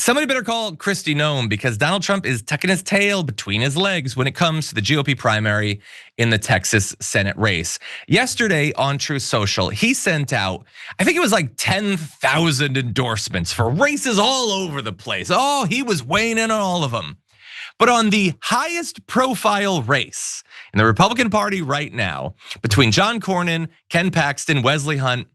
Somebody better call Kristi Noem because Donald Trump is tucking his tail between his legs when it comes to the GOP primary in the Texas Senate race. Yesterday on Truth Social, he sent out, I think it was like 10,000 endorsements for races all over the place. Oh, he was weighing in on all of them. But on the highest profile race in the Republican Party right now, between John Cornyn, Ken Paxton, Wesley Hunt,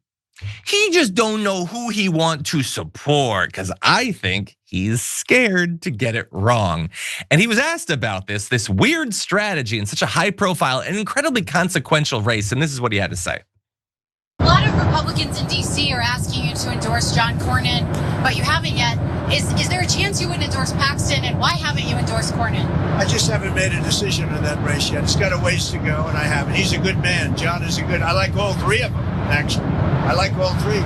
he just don't know who he want to support because I think he's scared to get it wrong. And he was asked about this weird strategy in such a high profile and incredibly consequential race. And this is what he had to say. A lot of Republicans in DC are asking you to endorse John Cornyn, but you haven't yet. Is there a chance you would endorse Paxton, and why haven't you endorsed Cornyn? I just haven't made a decision on that race yet. It's got a ways to go, and I haven't. He's a good man. John is I like all three of them, actually. I like all three.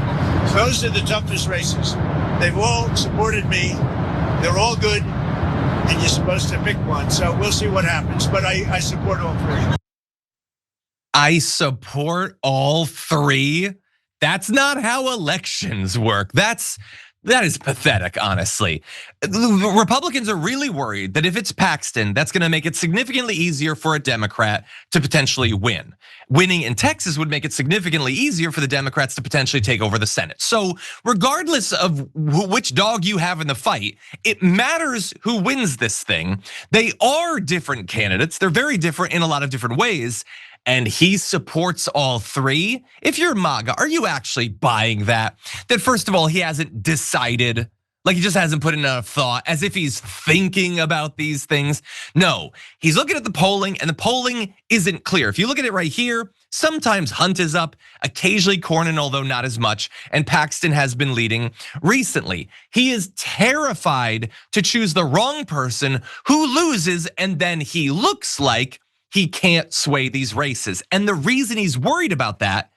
Those are the toughest races. They've all supported me. They're all good, and you're supposed to pick one. So we'll see what happens, but I support all three. I support all three. That's not how elections work. That is pathetic, honestly. The Republicans are really worried that if it's Paxton, that's gonna make it significantly easier for a Democrat to potentially win. Winning in Texas would make it significantly easier for the Democrats to potentially take over the Senate. So regardless of which dog you have in the fight, it matters who wins this thing. They are different candidates. They're very different in a lot of different ways. And he supports all three. If you're MAGA, are you actually buying that? That first of all, he hasn't decided, like he just hasn't put in enough thought, as if he's thinking about these things. No, he's looking at the polling and the polling isn't clear. If you look at it right here, sometimes Hunt is up, occasionally Cornyn, although not as much, and Paxton has been leading recently. He is terrified to choose the wrong person who loses, and then he looks like he can't sway these races. And the reason he's worried about that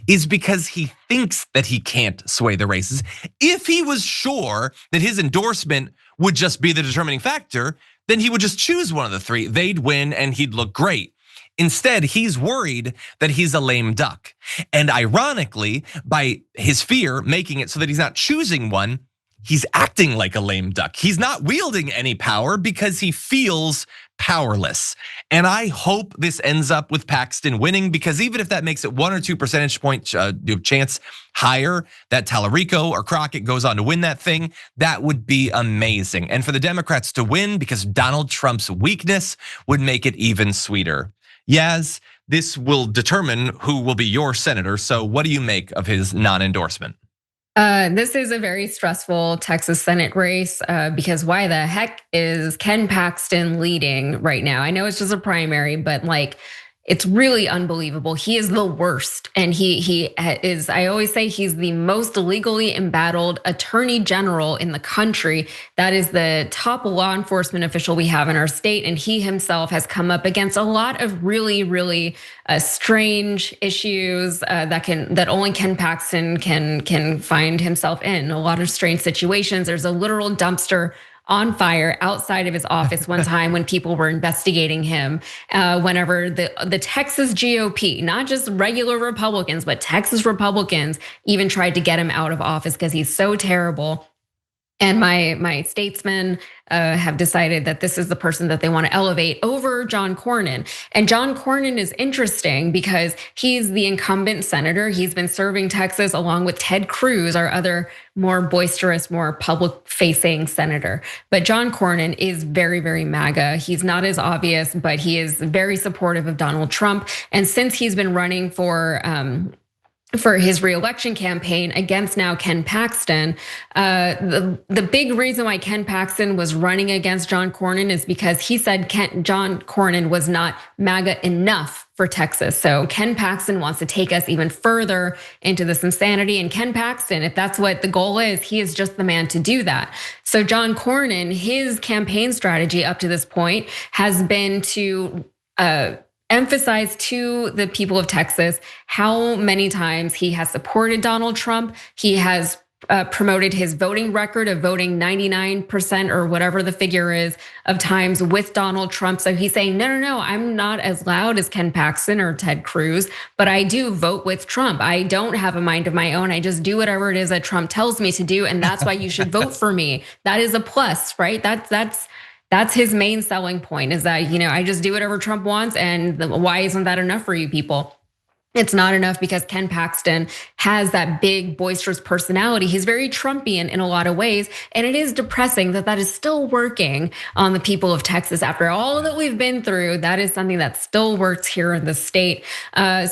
is because he thinks that he can't sway the races. If he was sure that his endorsement would just be the determining factor, then he would just choose one of the three. They'd win and he'd look great. Instead, he's worried that he's a lame duck. And ironically, by his fear making it so that he's not choosing one, he's acting like a lame duck. He's not wielding any power because he feels powerless. And I hope this ends up with Paxton winning, because even if that makes it 1 or 2 percentage point chance higher that Tallarico or Crockett goes on to win that thing, that would be amazing. And for the Democrats to win because Donald Trump's weakness would make it even sweeter. Yaz, this will determine who will be your senator. So what do you make of his non-endorsement? This is a very stressful Texas Senate race because why the heck is Ken Paxton leading right now? I know it's just a primary, but like it's really unbelievable. He is the worst, and he is. I always say he's the most legally embattled attorney general in the country. That is the top law enforcement official we have in our state, and he himself has come up against a lot of really strange issues that only Ken Paxton can find himself in. A lot of strange situations. There's a literal dumpster on fire outside of his office one time when people were investigating him. Whenever the Texas GOP, not just regular Republicans, but Texas Republicans even tried to get him out of office because he's so terrible. And my statesmen have decided that this is the person that they want to elevate over John Cornyn. And John Cornyn is interesting because he's the incumbent senator. He's been serving Texas along with Ted Cruz, our other more boisterous, more public-facing senator. But John Cornyn is very MAGA. He's not as obvious, but he is very supportive of Donald Trump. And since he's been running for his reelection campaign against now Ken Paxton. The big reason why Ken Paxton was running against John Cornyn is because he said John Cornyn was not MAGA enough for Texas. So Ken Paxton wants to take us even further into this insanity. And Ken Paxton, if that's what the goal is, he is just the man to do that. So John Cornyn, his campaign strategy up to this point has been to emphasize to the people of Texas how many times he has supported Donald Trump. He has promoted his voting record of voting 99% or whatever the figure is of times with Donald Trump. So he's saying, no, I'm not as loud as Ken Paxton or Ted Cruz, but I do vote with Trump. I don't have a mind of my own. I just do whatever it is that Trump tells me to do. And that's why you should vote for me. That is a plus, right? That's his main selling point, is that, I just do whatever Trump wants. And why isn't that enough for you people? It's not enough because Ken Paxton has that big, boisterous personality. He's very Trumpian in a lot of ways. And it is depressing that that is still working on the people of Texas. After all that we've been through, that is something that still works here in the state.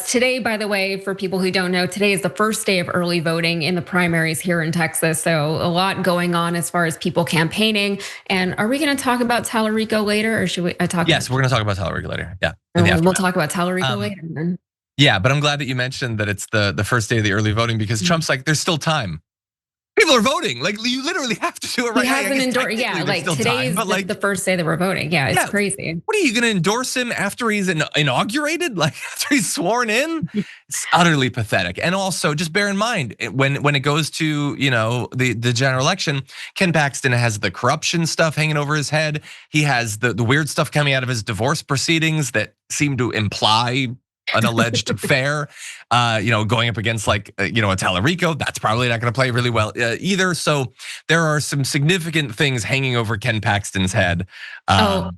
Today, by the way, for people who don't know, today is the first day of early voting in the primaries here in Texas. So a lot going on as far as people campaigning. And are we gonna talk about Tallarico later, or should we talk? Yes, we're gonna talk about Tallarico later, yeah. We'll talk about Tallarico later then. Yeah, but I'm glad that you mentioned that it's the first day of the early voting, because Trump's like, there's still time. People are voting. Like, you literally have to do it right now. He hasn't endorsed. Yeah, like today's the first day that we're voting. Yeah, it's crazy. What are you going to endorse him after he's inaugurated? Like after he's sworn in? It's utterly pathetic. And also, just bear in mind when it goes to the general election, Ken Paxton has the corruption stuff hanging over his head. He has the weird stuff coming out of his divorce proceedings that seem to imply an alleged affair, going up against a Tallarico, that's probably not going to play really well either. So there are some significant things hanging over Ken Paxton's head. So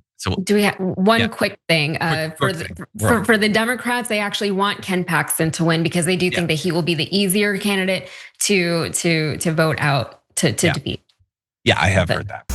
do we have one quick thing for the Democrats? They actually want Ken Paxton to win because they do think that he will be the easier candidate to vote out to defeat. Yeah, I have heard that.